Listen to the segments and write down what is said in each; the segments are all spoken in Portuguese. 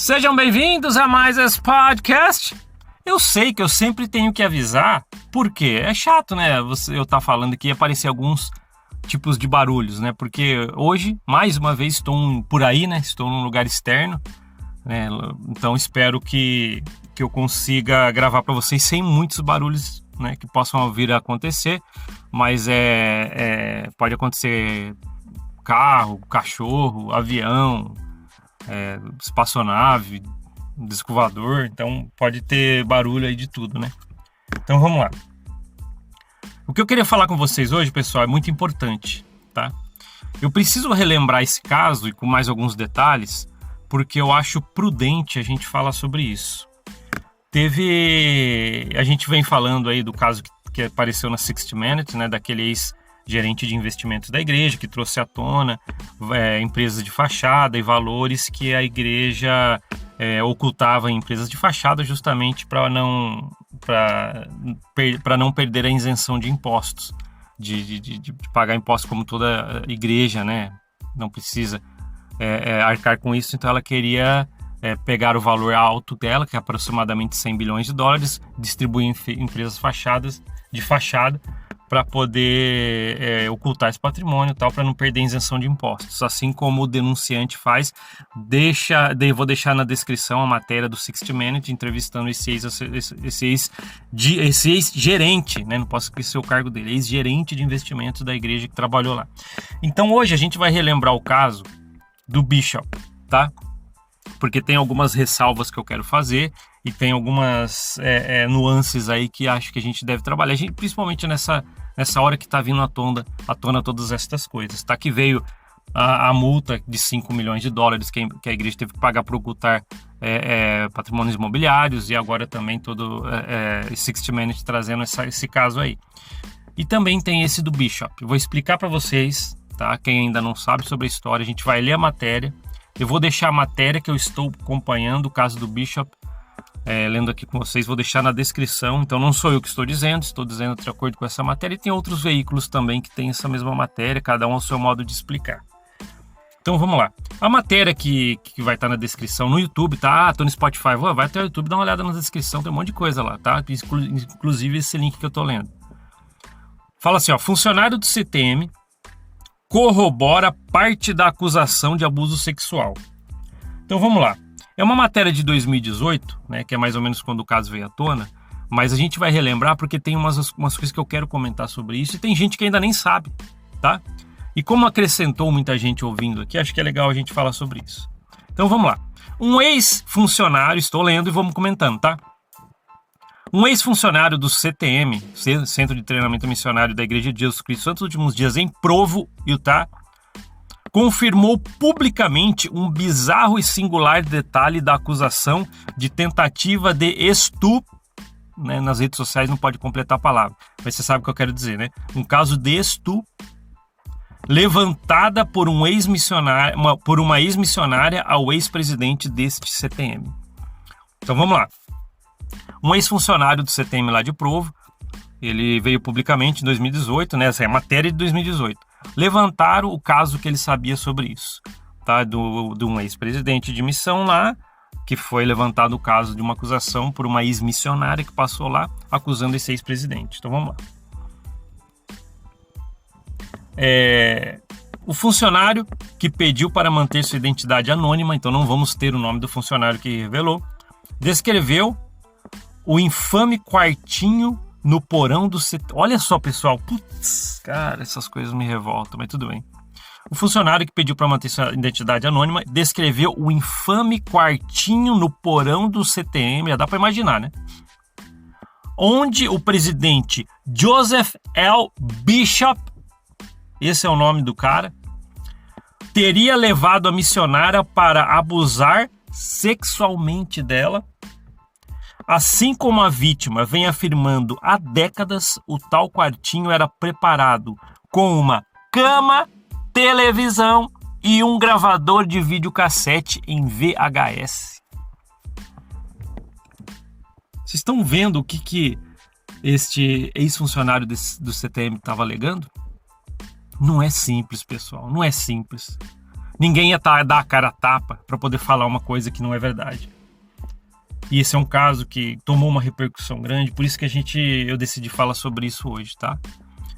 Sejam bem-vindos a mais esse podcast. Eu sei que eu sempre tenho que avisar, porque é chato, né? Eu estar falando aqui e aparecer alguns tipos de barulhos, né? Porque hoje, mais uma vez, estou por aí, né? Estou num lugar externo, né? Então espero que eu consiga gravar para vocês sem muitos barulhos, né? Que possam vir a acontecer, mas pode acontecer carro, cachorro, avião, espaçonave, disco voador, então pode ter barulho aí de tudo, né? Então vamos lá. O que eu queria falar com vocês hoje, pessoal, é muito importante, tá? Eu preciso relembrar esse caso e com mais alguns detalhes, porque eu acho prudente a gente falar sobre isso. A gente vem falando aí do caso que apareceu na 60 Minutes, né? Daquele ex-gerente de investimentos da igreja, que trouxe à tona empresas de fachada e valores que a igreja ocultava em empresas de fachada justamente para não perder a isenção de impostos, de pagar impostos como toda igreja, né? Não precisa arcar com isso, então ela queria pegar o valor alto dela, que é aproximadamente 100 bilhões de dólares, distribuir em empresas de fachada, para poder ocultar esse patrimônio e tal, para não perder a isenção de impostos. Assim como o denunciante faz, vou deixar na descrição a matéria do 60 Minutes, entrevistando esse ex-gerente, né? Não posso esquecer o cargo dele, ex-gerente de investimentos da igreja que trabalhou lá. Então hoje a gente vai relembrar o caso do Bishop, tá? Porque tem algumas ressalvas que eu quero fazer e tem algumas nuances aí que acho que a gente deve trabalhar, principalmente nessa hora que está vindo à tona todas estas coisas, tá? Que veio a multa de 5 milhões de dólares que a igreja teve que pagar para ocultar patrimônios imobiliários, e agora também todo 60 Minutes trazendo esse caso aí. E também tem esse do Bishop. Eu vou explicar para vocês, tá? Quem ainda não sabe sobre a história, a gente vai ler a matéria. Eu vou deixar a matéria que eu estou acompanhando, o caso do Bishop, lendo aqui com vocês, vou deixar na descrição. Então não sou eu que estou dizendo de acordo com essa matéria, e tem outros veículos também que têm essa mesma matéria, cada um ao seu modo de explicar. Então vamos lá. A matéria que vai estar na descrição no YouTube, tá? Tô no Spotify, vai até o YouTube, dá uma olhada na descrição, tem um monte de coisa lá, tá? Inclusive esse link que eu tô lendo. Fala assim, ó: funcionário do CTM corrobora parte da acusação de abuso sexual. Então vamos lá. É uma matéria de 2018, né, que é mais ou menos quando o caso veio à tona, mas a gente vai relembrar porque tem umas coisas que eu quero comentar sobre isso, e tem gente que ainda nem sabe, tá? E como acrescentou muita gente ouvindo aqui, acho que é legal a gente falar sobre isso. Então vamos lá. Um ex-funcionário, estou lendo e vamos comentando, tá? Um ex-funcionário do CTM, Centro de Treinamento Missionário da Igreja de Jesus Cristo Santos dos Últimos Dias, em Provo, Utah, confirmou publicamente um bizarro e singular detalhe da acusação de tentativa de estupro, né? Nas redes sociais não pode completar a palavra, mas você sabe o que eu quero dizer, né? Um caso de estupro levantada por uma ex-missionária ao ex-presidente deste CTM. Então vamos lá. Um ex-funcionário do CTM lá de Provo, ele veio publicamente em 2018, né? Essa é a matéria de 2018. Levantaram o caso que ele sabia sobre isso, tá? De um ex-presidente de missão lá, que foi levantado o caso de uma acusação por uma ex-missionária que passou lá, acusando esse ex-presidente. Então vamos lá. O funcionário que pediu para manter sua identidade anônima, então não vamos ter o nome do funcionário que revelou, descreveu o infame quartinho no porão do CTM. Olha só, pessoal. Putz, cara, essas coisas me revoltam, mas tudo bem. O funcionário que pediu para manter sua identidade anônima descreveu o infame quartinho no porão do CTM, já dá para imaginar, né? Onde o presidente Joseph L. Bishop, esse é o nome do cara, teria levado a missionária para abusar sexualmente dela. Assim como a vítima vem afirmando há décadas, o tal quartinho era preparado com uma cama, televisão e um gravador de videocassete em VHS. Vocês estão vendo o que este ex-funcionário do CTM estava alegando? Não é simples, pessoal, não é simples. ninguém ia dar a cara a tapa para poder falar uma coisa que não é verdade. E esse é um caso que tomou uma repercussão grande, por isso que eu decidi falar sobre isso hoje, tá?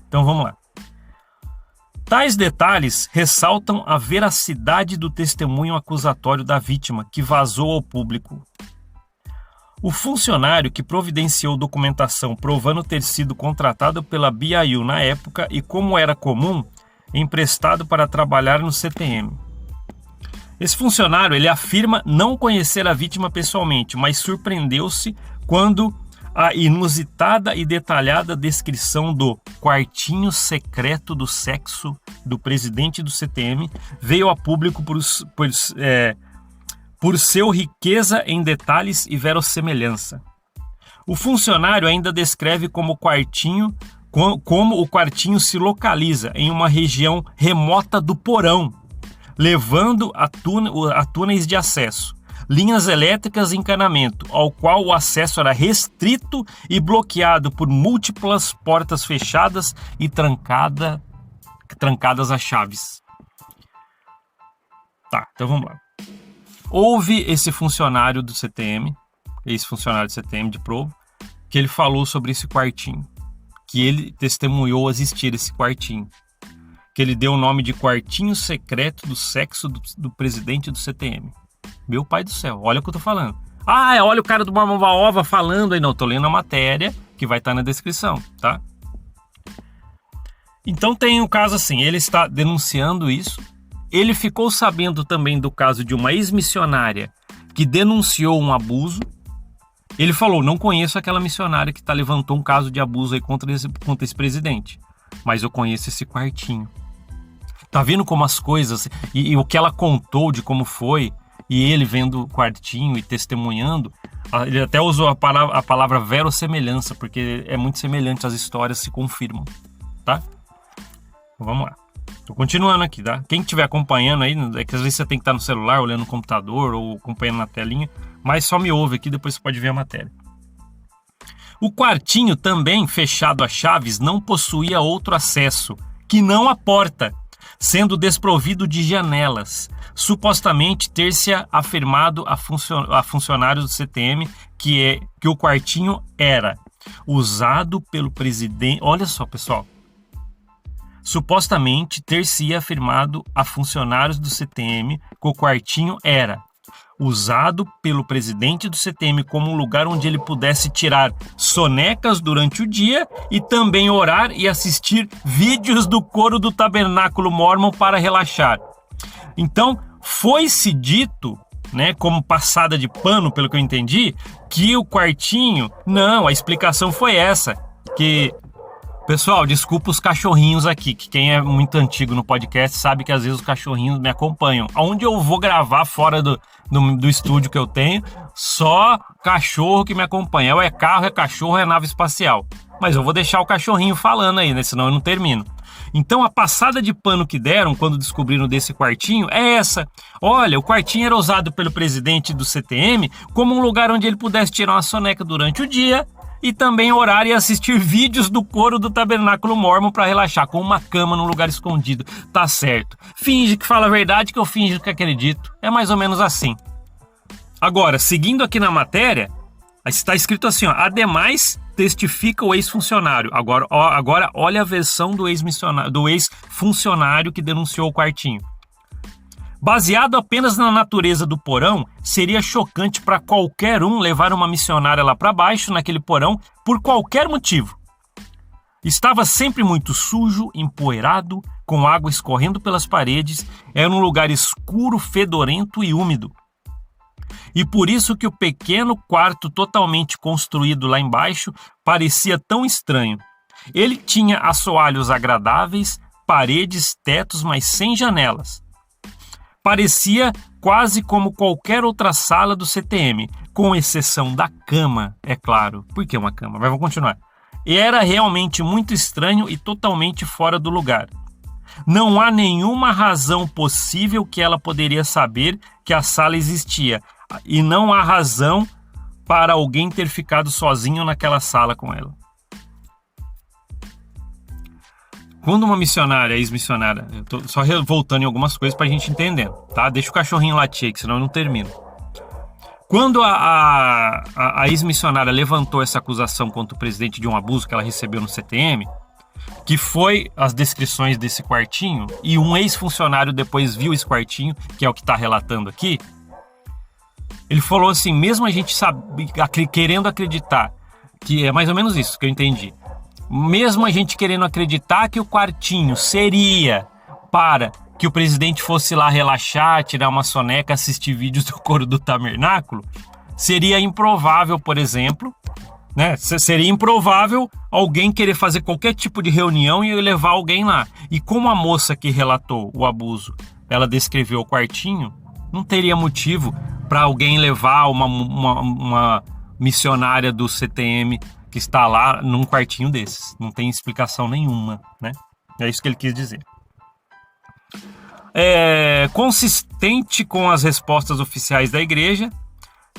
Então vamos lá. Tais detalhes ressaltam a veracidade do testemunho acusatório da vítima, que vazou ao público. O funcionário que providenciou documentação provando ter sido contratado pela BIU na época e, como era comum, emprestado para trabalhar no CTM. Esse funcionário ele afirma não conhecer a vítima pessoalmente, mas surpreendeu-se quando a inusitada e detalhada descrição do quartinho secreto do sexo do presidente do CTM veio a público por seu riqueza em detalhes e verossemelhança. O funcionário ainda descreve como o quartinho se localiza em uma região remota do porão, levando a túneis de acesso, linhas elétricas e encanamento, ao qual o acesso era restrito e bloqueado por múltiplas portas fechadas e trancadas a chaves. Tá, então vamos lá. Houve esse funcionário do CTM, ex-funcionário do CTM de Provo, que ele falou sobre esse quartinho, que ele testemunhou existir esse quartinho, que ele deu o nome de quartinho secreto do sexo do presidente do CTM. Meu pai do céu, olha o que eu tô falando. Olha o cara do Marmova falando aí. Não, eu tô lendo a matéria que vai estar na descrição, tá? Então tem um caso assim, ele está denunciando isso. Ele ficou sabendo também do caso de uma ex-missionária que denunciou um abuso. Ele falou, não conheço aquela missionária que levantou um caso de abuso aí contra esse presidente, mas eu conheço esse quartinho. Tá vendo como as coisas, e o que ela contou de como foi, e ele vendo o quartinho e testemunhando, ele até usou a palavra verossemelhança, porque é muito semelhante, as histórias se confirmam, tá? Então, vamos lá. Tô continuando aqui, tá? Quem estiver acompanhando aí, é que às vezes você tem que estar no celular, olhando no computador ou acompanhando na telinha, mas só me ouve aqui, depois você pode ver a matéria. O quartinho, também fechado a chaves, não possuía outro acesso, que não a porta, sendo desprovido de janelas, supostamente ter-se afirmado a funcionários do CTM que o quartinho era usado pelo presidente. Olha só, pessoal. Supostamente ter-se afirmado a funcionários do CTM que o quartinho era usado pelo presidente do CTM como um lugar onde ele pudesse tirar sonecas durante o dia e também orar e assistir vídeos do coro do Tabernáculo Mórmon para relaxar. Então, foi-se dito, né, como passada de pano, pelo que eu entendi, que o quartinho... Não, a explicação foi essa, que... Pessoal, desculpa os cachorrinhos aqui, que quem é muito antigo no podcast sabe que às vezes os cachorrinhos me acompanham. Onde eu vou gravar fora do estúdio que eu tenho, só cachorro que me acompanha. Ou é carro, é cachorro, é nave espacial. Mas eu vou deixar o cachorrinho falando aí, né? Senão eu não termino. Então a passada de pano que deram quando descobriram desse quartinho é essa. Olha, o quartinho era usado pelo presidente do CTM como um lugar onde ele pudesse tirar uma soneca durante o dia e também orar e assistir vídeos do coro do Tabernáculo Mórmon para relaxar, com uma cama num lugar escondido. Tá certo. Finge que fala a verdade que eu finjo que acredito. É mais ou menos assim. Agora, seguindo aqui na matéria, está escrito assim, ó, ademais testifica o ex-funcionário. Agora olha a versão do ex-funcionário que denunciou o quartinho. Baseado apenas na natureza do porão, seria chocante para qualquer um levar uma missionária lá para baixo, naquele porão, por qualquer motivo. Estava sempre muito sujo, empoeirado, com água escorrendo pelas paredes, era um lugar escuro, fedorento e úmido. E por isso que o pequeno quarto totalmente construído lá embaixo parecia tão estranho. Ele tinha assoalhos agradáveis, paredes, tetos, mas sem janelas. Parecia quase como qualquer outra sala do CTM, com exceção da cama, é claro. Por que uma cama? Mas vamos continuar. E era realmente muito estranho e totalmente fora do lugar. Não há nenhuma razão possível que ela poderia saber que a sala existia, e não há razão para alguém ter ficado sozinho naquela sala com ela. Quando uma missionária, ex-missionária, eu tô só voltando em algumas coisas pra gente entender, tá? Deixa o cachorrinho latir aqui, senão eu não termino. Quando a ex-missionária levantou essa acusação contra o presidente de um abuso que ela recebeu no CTM, que foi as descrições desse quartinho, e um ex-funcionário depois viu esse quartinho, que é o que está relatando aqui, ele falou assim, mesmo a gente querendo acreditar, que é mais ou menos isso que eu entendi, mesmo a gente querendo acreditar que o quartinho seria para que o presidente fosse lá relaxar, tirar uma soneca, assistir vídeos do coro do tabernáculo, seria improvável, por exemplo, né? Seria improvável alguém querer fazer qualquer tipo de reunião e levar alguém lá. E como a moça que relatou o abuso, ela descreveu o quartinho, não teria motivo para alguém levar uma missionária do CTM que está lá num quartinho desses. Não tem explicação nenhuma, né? É isso que ele quis dizer. Consistente com as respostas oficiais da igreja,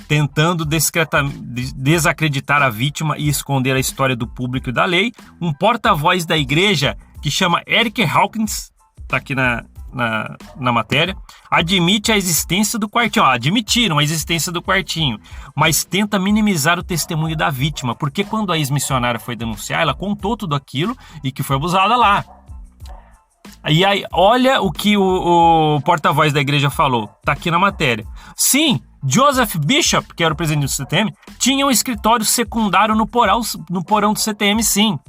tentando desacreditar a vítima e esconder a história do público e da lei, um porta-voz da igreja que chama Eric Hawkins, está aqui na matéria, admite a existência do quartinho. Admitiram a existência do quartinho, mas tenta minimizar o testemunho da vítima, porque quando a ex-missionária foi denunciar, ela contou tudo aquilo e que foi abusada lá. E aí, olha o que o porta-voz da igreja falou, tá aqui na matéria. Sim, Joseph Bishop, que era o presidente do CTM, tinha um escritório secundário no porão do CTM, sim.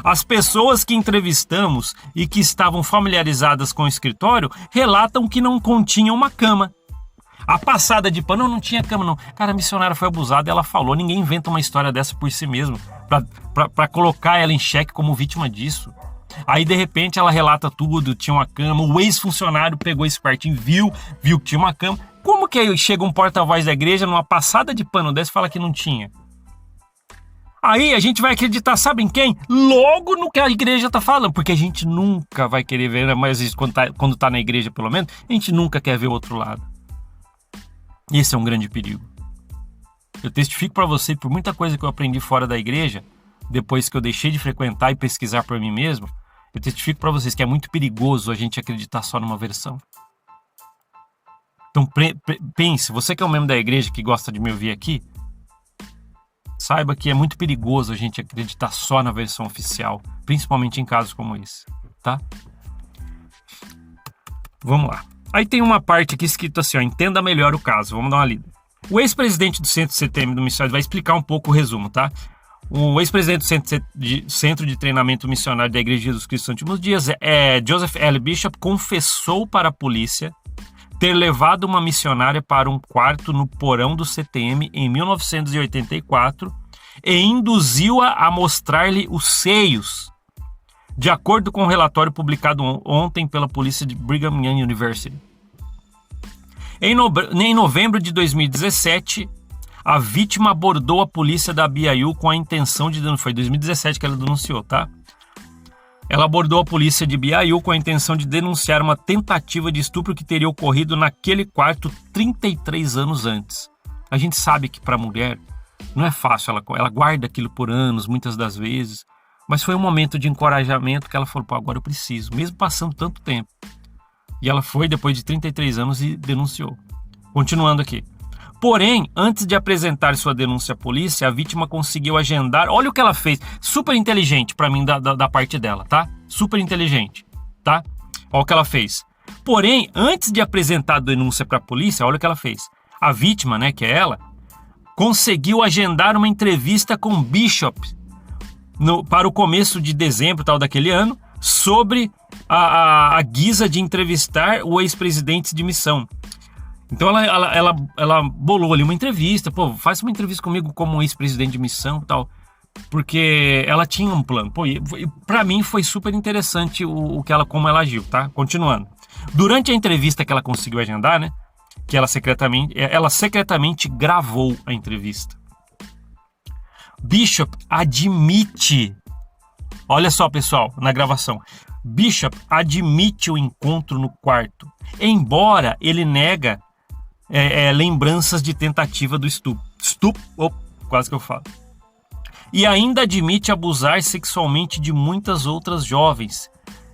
As pessoas que entrevistamos e que estavam familiarizadas com o escritório relatam que não continha uma cama. A passada de pano não tinha cama, não. Cara, a missionária foi abusada e ela falou, ninguém inventa uma história dessa por si mesmo, pra colocar ela em xeque como vítima disso. Aí, de repente, ela relata tudo, tinha uma cama, o ex-funcionário pegou esse quartinho, viu que tinha uma cama. Como que aí chega um porta-voz da igreja numa passada de pano dessa e fala que não tinha? Aí a gente vai acreditar, sabe em quem? Logo no que a igreja tá falando, porque a gente nunca vai querer ver, mas quando tá na igreja pelo menos, a gente nunca quer ver o outro lado. Esse é um grande perigo. Eu testifico para você, por muita coisa que eu aprendi fora da igreja, depois que eu deixei de frequentar e pesquisar por mim mesmo, eu testifico para vocês que é muito perigoso a gente acreditar só numa versão. Então pense, você que é um membro da igreja que gosta de me ouvir aqui, saiba que é muito perigoso a gente acreditar só na versão oficial, principalmente em casos como esse, tá? Vamos lá. Aí tem uma parte aqui escrito assim, entenda melhor o caso, vamos dar uma lida. O ex-presidente do Centro CTM do Missionário vai explicar um pouco o resumo, tá? O ex-presidente do Centro de Treinamento Missionário da Igreja de Jesus Cristo dos Últimos Dias, Joseph L. Bishop, confessou para a polícia ter levado uma missionária para um quarto no porão do CTM em 1984 e induziu-a a mostrar-lhe os seios, de acordo com o relatório publicado ontem pela polícia de Brigham Young University. Em novembro de 2017, a vítima abordou a polícia da BYU com a intenção de... Foi em 2017 que ela denunciou, tá? Ela abordou a polícia de BYU com a intenção de denunciar uma tentativa de estupro que teria ocorrido naquele quarto 33 anos antes. A gente sabe que para a mulher não é fácil, ela guarda aquilo por anos, muitas das vezes, mas foi um momento de encorajamento que ela falou, agora eu preciso, mesmo passando tanto tempo. E ela foi depois de 33 anos e denunciou. Continuando aqui. Porém, antes de apresentar sua denúncia à polícia, a vítima conseguiu agendar... Olha o que ela fez. Super inteligente para mim da parte dela, tá? Super inteligente, tá? Olha o que ela fez. Porém, antes de apresentar a denúncia para a polícia, olha o que ela fez. A vítima, né, que é ela, conseguiu agendar uma entrevista com Bishop para o começo de dezembro tal, daquele ano, sobre a guisa de entrevistar o ex-presidente de missão. Então ela bolou ali uma entrevista, faz uma entrevista comigo como ex-presidente de missão e tal, porque ela tinha um plano. Para mim foi super interessante como ela agiu, tá? Continuando. Durante a entrevista que ela conseguiu agendar, né, que ela secretamente gravou a entrevista. Bishop admite, olha só pessoal, na gravação, Bishop admite o encontro no quarto, embora ele nega lembranças de tentativa do estupro. Quase que eu falo. E ainda admite abusar sexualmente de muitas outras jovens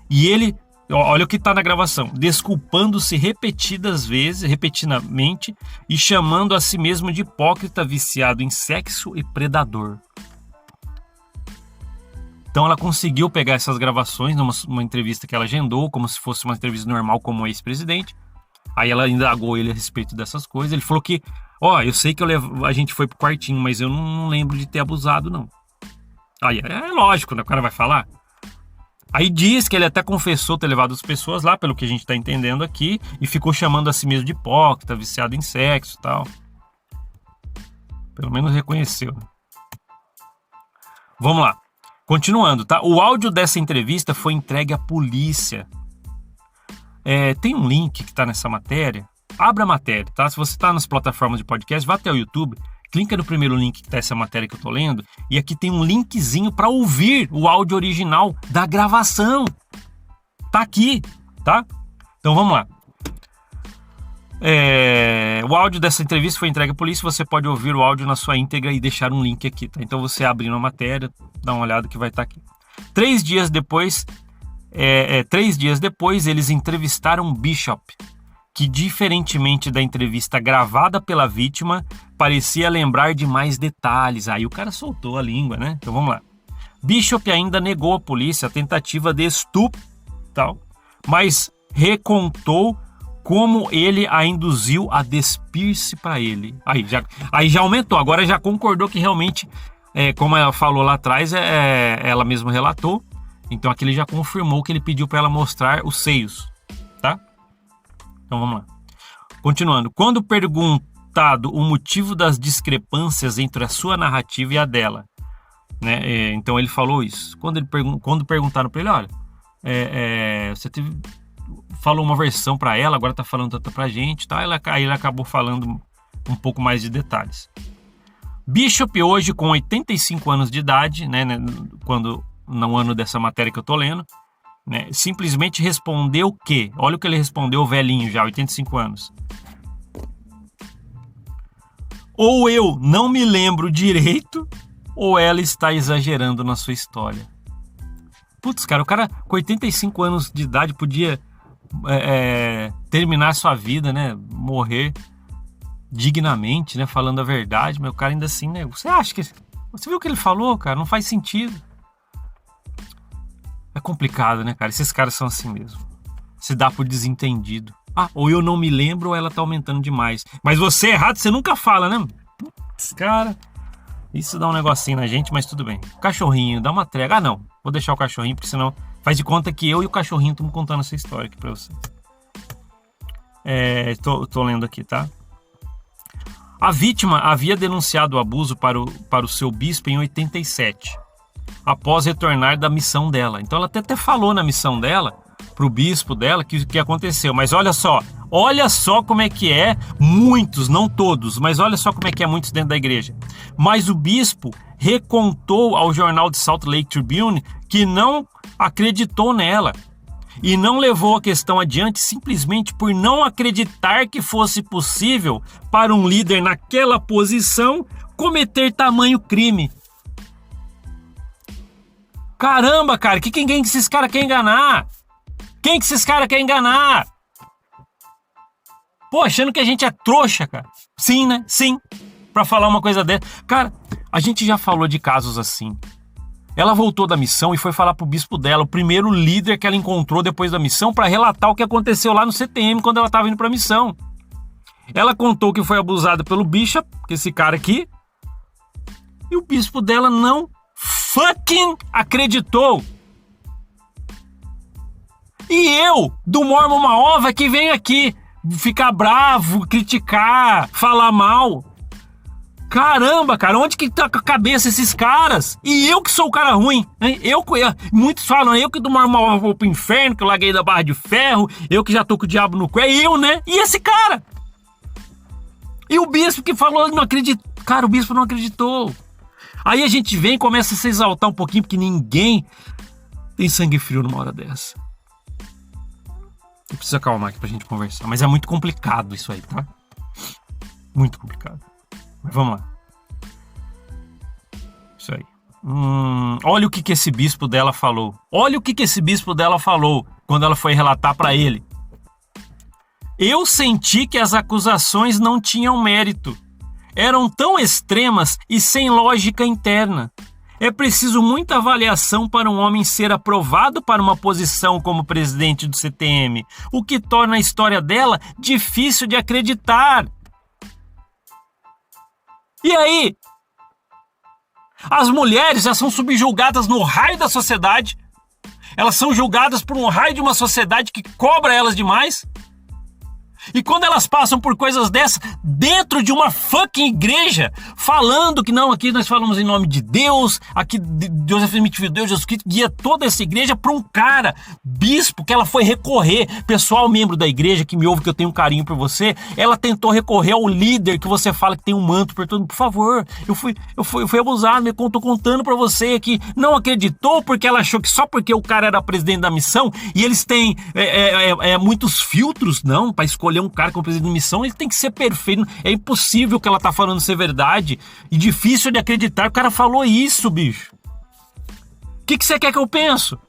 E ele, olha o que está na gravação, desculpando-se repetidamente, e chamando a si mesmo de hipócrita, viciado em sexo e predador. Então ela conseguiu pegar essas gravações numa entrevista que ela agendou, como se fosse uma entrevista normal como um ex-presidente. Aí ela indagou ele a respeito dessas coisas. Ele falou que, eu sei que a gente foi pro quartinho, mas eu não lembro de ter abusado, não. Aí é lógico, né? O cara vai falar. Aí diz que ele até confessou ter levado as pessoas lá, pelo que a gente tá entendendo aqui, e ficou chamando a si mesmo de hipócrita, viciado em sexo e tal. Pelo menos reconheceu. Vamos lá. Continuando, tá? O áudio dessa entrevista foi entregue à polícia. Tem um link que tá nessa matéria. Abra a matéria, tá? Se você tá nas plataformas de podcast, vá até o YouTube, clica no primeiro link que tá essa matéria que eu tô lendo, e aqui tem um linkzinho para ouvir o áudio original da gravação. Tá aqui, tá? Então vamos lá. O áudio dessa entrevista foi entregue à polícia. Você pode ouvir o áudio na sua íntegra e deixar um link aqui, tá? Então você abre a matéria, dá uma olhada que vai estar aqui. 3 dias depois, eles entrevistaram Bishop, que, diferentemente da entrevista gravada pela vítima, parecia lembrar de mais detalhes. Aí o cara soltou a língua, né? Então vamos lá. Bishop ainda negou à polícia a tentativa de estupro, tal, mas recontou como ele a induziu a despir-se para ele. Aí já aumentou, agora já concordou que realmente, como ela falou lá atrás, ela mesma relatou. Então aqui ele já confirmou que ele pediu para ela mostrar os seios, tá? Então vamos lá. Continuando. Quando perguntado o motivo das discrepâncias entre a sua narrativa e a dela, né? Então ele falou isso. Quando perguntaram para ele, olha, você falou uma versão para ela, agora tá falando outra pra gente, tá? Aí ele acabou falando um pouco mais de detalhes. Bishop, hoje com 85 anos de idade, né, no ano dessa matéria que eu tô lendo, né, simplesmente respondeu que, olha o que ele respondeu, velhinho já, 85 anos. Ou eu não me lembro direito, ou ela está exagerando na sua história. Putz, cara, o cara com 85 anos de idade podia terminar sua vida, né, morrer dignamente, né, falando a verdade, mas o cara ainda assim, né, você viu o que ele falou, cara? Não faz sentido. É complicado, né, cara? Esses caras são assim mesmo. Se dá por desentendido. Ou eu não me lembro ou ela tá aumentando demais. Mas você errado, você nunca fala, né? Putz, cara, isso dá um negocinho na gente, mas tudo bem. Cachorrinho, dá uma trégua. Não, vou deixar o cachorrinho, porque senão faz de conta que eu e o cachorrinho estamos contando essa história aqui pra você. Tô lendo aqui, tá? A vítima havia denunciado o abuso para o seu bispo em 87, após retornar da missão dela. Então ela até falou na missão dela, pro bispo dela, que aconteceu. Mas olha só como é que é, muitos, não todos, mas olha só como é que é muitos dentro da igreja. Mas o bispo recontou ao jornal de Salt Lake Tribune que não acreditou nela e não levou a questão adiante simplesmente por não acreditar que fosse possível para um líder naquela posição cometer tamanho crime. Caramba, cara, quem que esses caras querem enganar? Quem que esses caras querem enganar? Pô, achando que a gente é trouxa, cara. Sim, né? Sim. Pra falar uma coisa dessa. Cara, a gente já falou de casos assim. Ela voltou da missão e foi falar pro bispo dela, o primeiro líder que ela encontrou depois da missão, pra relatar o que aconteceu lá no CTM quando ela tava indo pra missão. Ela contou que foi abusada pelo Bishop, esse cara aqui, e o bispo dela não fucking acreditou. E eu, do Mormon uma ova, que venho aqui ficar bravo, criticar, falar mal. Caramba, cara, onde que tá a cabeça esses caras? E eu que sou o cara ruim, hein? Muitos falam, eu que do Mormon uma ova vou pro inferno, que eu larguei da barra de ferro, eu que já tô com o diabo no cu, é eu, né? E esse cara? E o bispo que falou, não acreditou. Cara, o bispo não acreditou. Aí a gente vem e começa a se exaltar um pouquinho, porque ninguém tem sangue frio numa hora dessa. Eu preciso acalmar aqui pra gente conversar. Mas é muito complicado isso aí, tá? Muito complicado. Mas vamos lá. Isso aí. Olha o que esse bispo dela falou. Olha o que esse bispo dela falou quando ela foi relatar para ele. Eu senti que as acusações não tinham mérito. Eram tão extremas e sem lógica interna. É preciso muita avaliação para um homem ser aprovado para uma posição como presidente do CTM, o que torna a história dela difícil de acreditar. E aí? As mulheres já são subjugadas no raio da sociedade. Elas são julgadas por um raio de uma sociedade que cobra elas demais. E quando elas passam por coisas dessas dentro de uma fucking igreja, falando que não, aqui nós falamos em nome de Deus, aqui Deus é permitido, Deus Jesus Cristo, guia toda essa igreja para um cara, bispo, que ela foi recorrer, pessoal membro da igreja que me ouve, que eu tenho um carinho por você, ela tentou recorrer ao líder que você fala que tem um manto por todo mundo. Por favor, eu fui abusado, eu tô contando para você que não acreditou porque ela achou que só porque o cara era presidente da missão e eles têm muitos filtros, não, para escolher um cara como presidente de missão, ele tem que ser perfeito. É impossível que ela tá falando ser verdade e difícil de acreditar. O cara falou isso, bicho. O que você quer que eu penso? O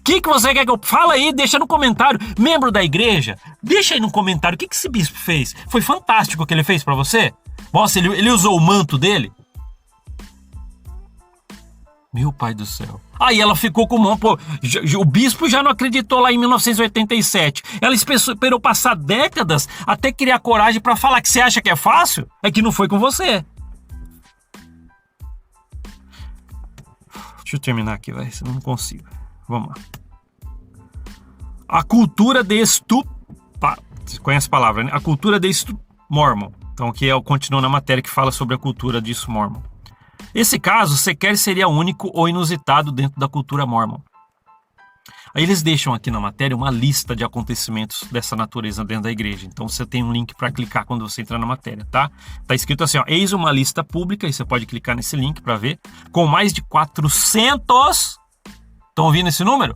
que você quer que eu... Fala aí, deixa no comentário. Membro da igreja, deixa aí no comentário o que esse bispo fez. Foi fantástico o que ele fez pra você? Nossa, ele usou o manto dele? Meu pai do céu. Aí ela ficou com uma... Pô, o bispo já não acreditou lá em 1987. Ela esperou passar décadas até criar coragem pra falar que você acha que é fácil? É que não foi com você. Deixa eu terminar aqui, vai. Senão não consigo. Vamos lá. A cultura de Você conhece a palavra, né? A cultura de Mormon. Então aqui continua na matéria que fala sobre a cultura disso Mormon. Esse caso sequer seria único ou inusitado dentro da cultura Mormon. Aí eles deixam aqui na matéria uma lista de acontecimentos dessa natureza dentro da igreja. Então você tem um link para clicar quando você entrar na matéria, tá? Tá escrito assim, ó, eis uma lista pública, e você pode clicar nesse link para ver, com mais de 400... Estão ouvindo esse número?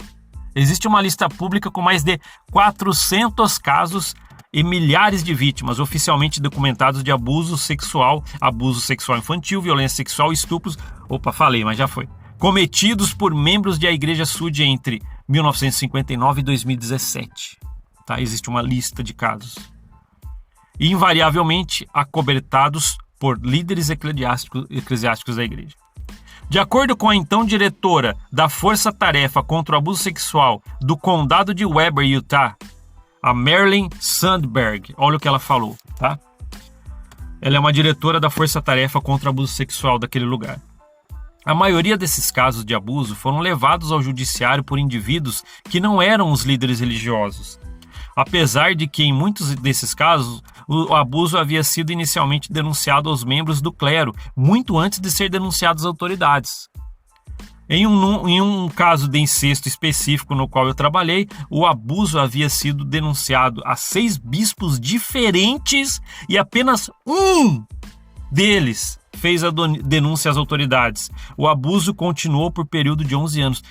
Existe uma lista pública com mais de 400 casos e milhares de vítimas oficialmente documentados de abuso sexual infantil, violência sexual e estupros, mas já foi, cometidos por membros da Igreja Sud entre 1959 e 2017. Tá? Existe uma lista de casos. E invariavelmente acobertados por líderes eclesiásticos da igreja. De acordo com a então diretora da Força Tarefa contra o Abuso Sexual do Condado de Weber, Utah, a Marilyn Sandberg, olha o que ela falou, tá? Ela é uma diretora da Força Tarefa contra o Abuso Sexual daquele lugar. A maioria desses casos de abuso foram levados ao judiciário por indivíduos que não eram os líderes religiosos. Apesar de que em muitos desses casos o abuso havia sido inicialmente denunciado aos membros do clero, muito antes de ser denunciado às autoridades. Em um caso de incesto específico no qual eu trabalhei, o abuso havia sido denunciado a 6 bispos diferentes e apenas um deles fez a denúncia às autoridades. O abuso continuou por período de 11 anos.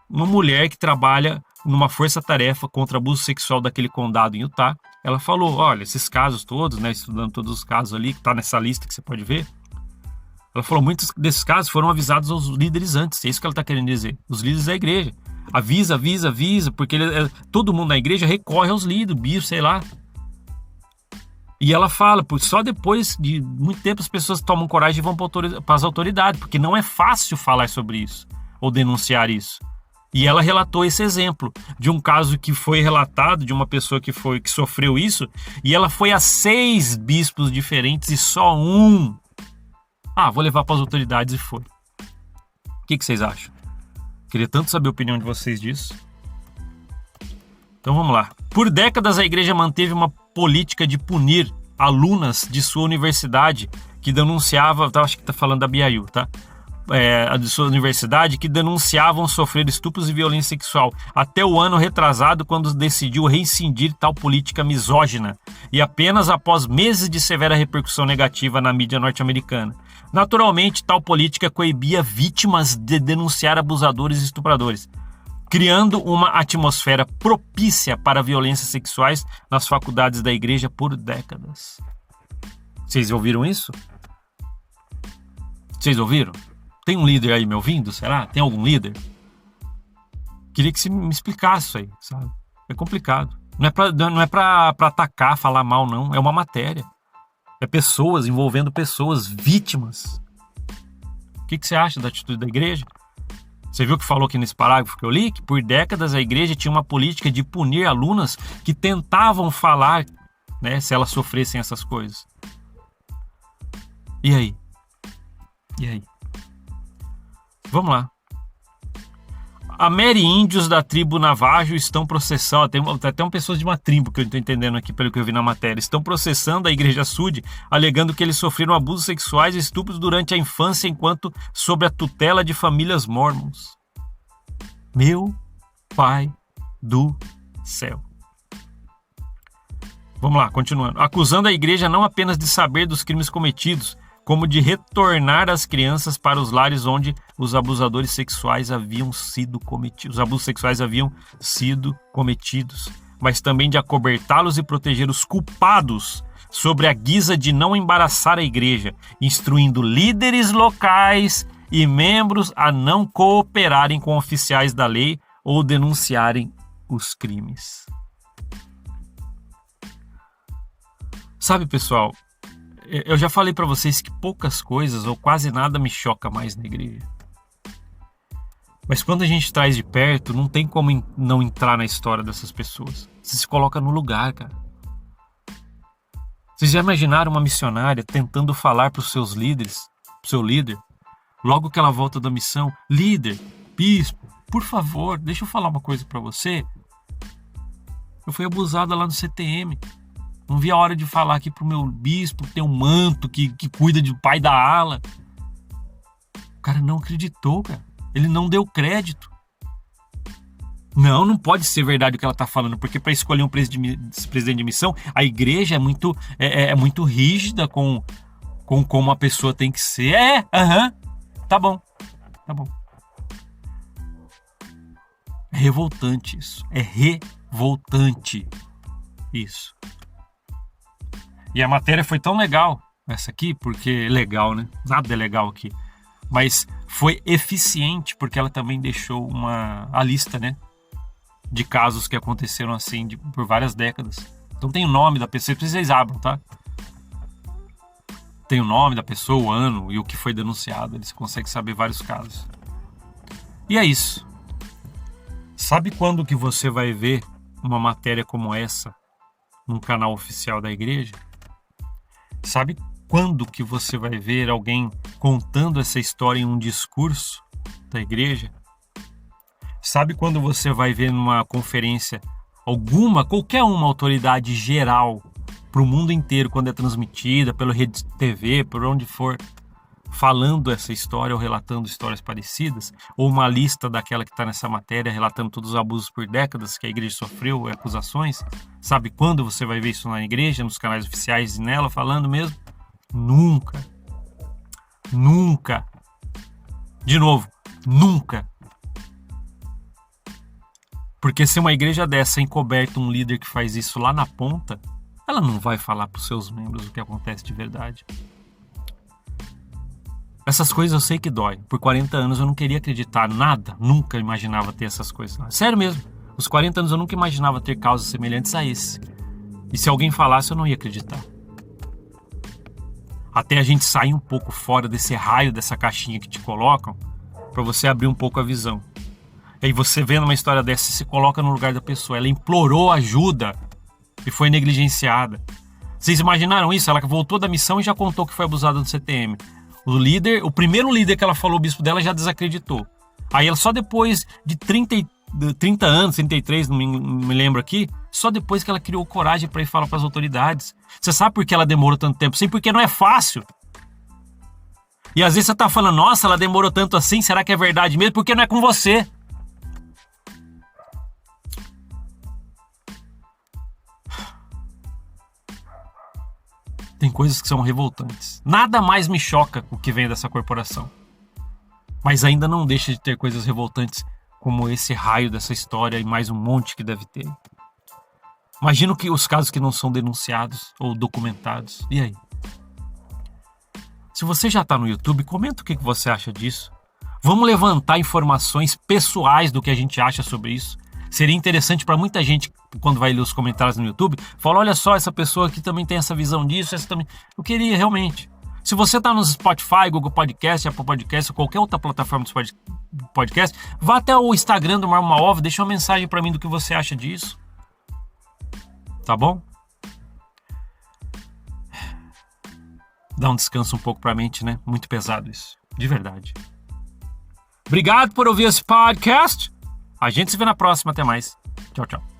Uma mulher que trabalha numa força-tarefa contra abuso sexual daquele condado em Utah, ela falou, olha, esses casos todos, né, estudando todos os casos ali, que está nessa lista que você pode ver, ela falou, muitos desses casos foram avisados aos líderes antes, é isso que ela está querendo dizer, os líderes da igreja. Avisa, porque todo mundo na igreja recorre aos líderes, bispo, sei lá. E ela fala, só depois de muito tempo as pessoas tomam coragem e vão para as autoridades, porque não é fácil falar sobre isso, ou denunciar isso. E ela relatou esse exemplo de um caso que foi relatado de uma pessoa que sofreu isso, e ela foi a 6 bispos diferentes e só um. Vou levar para as autoridades e foi. O que vocês acham? Queria tanto saber a opinião de vocês disso. Então vamos lá. Por décadas a igreja manteve uma política de punir alunas de sua universidade que denunciavam, acho que está falando da BYU, tá? De sua universidade, que denunciavam sofrer estupros e violência sexual, até o ano retrasado, quando decidiu rescindir tal política misógina, e apenas após meses de severa repercussão negativa na mídia norte-americana. Naturalmente, tal política coibia vítimas de denunciar abusadores e estupradores, criando uma atmosfera propícia para violências sexuais nas faculdades da igreja por décadas. Vocês ouviram isso? Vocês ouviram? Tem um líder aí me ouvindo? Será? Tem algum líder? Queria que você me explicasse isso aí, sabe? É complicado. Não é pra atacar, falar mal, não. É uma matéria. É pessoas, envolvendo pessoas, vítimas. O que você acha da atitude da igreja? Você viu que falou aqui nesse parágrafo que eu li? Que por décadas a igreja tinha uma política de punir alunas que tentavam falar, né, se elas sofressem essas coisas. E aí? E aí? Vamos lá. Ameríndios da tribo Navajo estão processando, tem até pessoas de uma tribo que eu estou entendendo aqui pelo que eu vi na matéria, estão processando a Igreja Sud, alegando que eles sofreram abusos sexuais e estupros durante a infância enquanto sob a tutela de famílias mormons. Meu pai do céu. Vamos lá, continuando. Acusando a igreja não apenas de saber dos crimes cometidos, como de retornar as crianças para os lares onde os abusadores sexuais haviam sido cometidos. Os abusos sexuais haviam sido cometidos, mas também de acobertá-los e proteger os culpados sobre a guisa de não embaraçar a igreja, instruindo líderes locais e membros a não cooperarem com oficiais da lei ou denunciarem os crimes. Sabe, pessoal, eu já falei para vocês que poucas coisas ou quase nada me choca mais na igreja. Mas quando a gente traz de perto, não tem como não entrar na história dessas pessoas. Você se coloca no lugar, cara. Vocês já imaginaram uma missionária tentando falar para os seus líderes, pro seu líder, logo que ela volta da missão: líder, bispo, por favor, deixa eu falar uma coisa para você. Eu fui abusada lá no CTM. Não vi a hora de falar aqui pro meu bispo, que tem um manto, que cuida do pai da ala. O cara não acreditou, cara. Ele não deu crédito. Não pode ser verdade o que ela tá falando, porque para escolher um presidente de missão, a igreja é muito rígida com como a pessoa tem que ser. Tá bom. É revoltante isso. É revoltante isso. E a matéria foi tão legal, essa aqui, porque legal, né? Nada é legal aqui. Mas foi eficiente, porque ela também deixou a lista, né? De casos que aconteceram assim por várias décadas. Então tem o nome da pessoa, vocês abram, tá? Tem o nome da pessoa, o ano e o que foi denunciado. Eles conseguem saber vários casos. E é isso. Sabe quando que você vai ver uma matéria como essa num canal oficial da igreja? Sabe quando que você vai ver alguém contando essa história em um discurso da igreja? Sabe quando você vai ver numa conferência qualquer uma autoridade geral para o mundo inteiro, quando é transmitida pela rede TV, por onde for, falando essa história ou relatando histórias parecidas, ou uma lista daquela que está nessa matéria relatando todos os abusos por décadas que a igreja sofreu, acusações? Sabe quando você vai ver isso na igreja, nos canais oficiais e nela falando mesmo? Nunca. De novo, nunca. Porque se uma igreja dessa encoberta um líder que faz isso lá na ponta, ela não vai falar para os seus membros o que acontece de verdade. Essas coisas eu sei que dói. Por 40 anos eu não queria acreditar nada, nunca imaginava ter essas coisas. Sério mesmo, os 40 anos eu nunca imaginava ter causas semelhantes a esse. E se alguém falasse, eu não ia acreditar. Até a gente sair um pouco fora desse raio, dessa caixinha que te colocam, para você abrir um pouco a visão. E aí você vendo uma história dessa, se coloca no lugar da pessoa. Ela implorou ajuda e foi negligenciada. Vocês imaginaram isso? Ela voltou da missão e já contou que foi abusada do CTM. O primeiro líder que ela falou, o bispo dela, já desacreditou. Aí ela só depois de 30 anos, 33, não me lembro aqui, só depois que ela criou coragem para ir falar para as autoridades. Você sabe por que ela demorou tanto tempo? Sim, porque não é fácil. E às vezes você tá falando, nossa, ela demorou tanto assim, será que é verdade mesmo? Porque não é com você. Tem coisas que são revoltantes. Nada mais me choca o que vem dessa corporação. Mas ainda não deixa de ter coisas revoltantes como esse raio dessa história e mais um monte que deve ter. Imagino que os casos que não são denunciados ou documentados. E aí? Se você já está no YouTube, comenta o que você acha disso. Vamos levantar informações pessoais do que a gente acha sobre isso. Seria interessante para muita gente, quando vai ler os comentários no YouTube, falar, olha só, essa pessoa aqui também tem essa visão disso, essa também... Eu queria realmente. Se você está no Spotify, Google Podcast, Apple Podcast ou qualquer outra plataforma de podcast, vá até o Instagram do Marmo Malov, deixa uma mensagem para mim do que você acha disso. Tá bom? Dá um descanso um pouco para a mente, né? Muito pesado isso. De verdade. Obrigado por ouvir esse podcast. A gente se vê na próxima. Até mais. Tchau, tchau.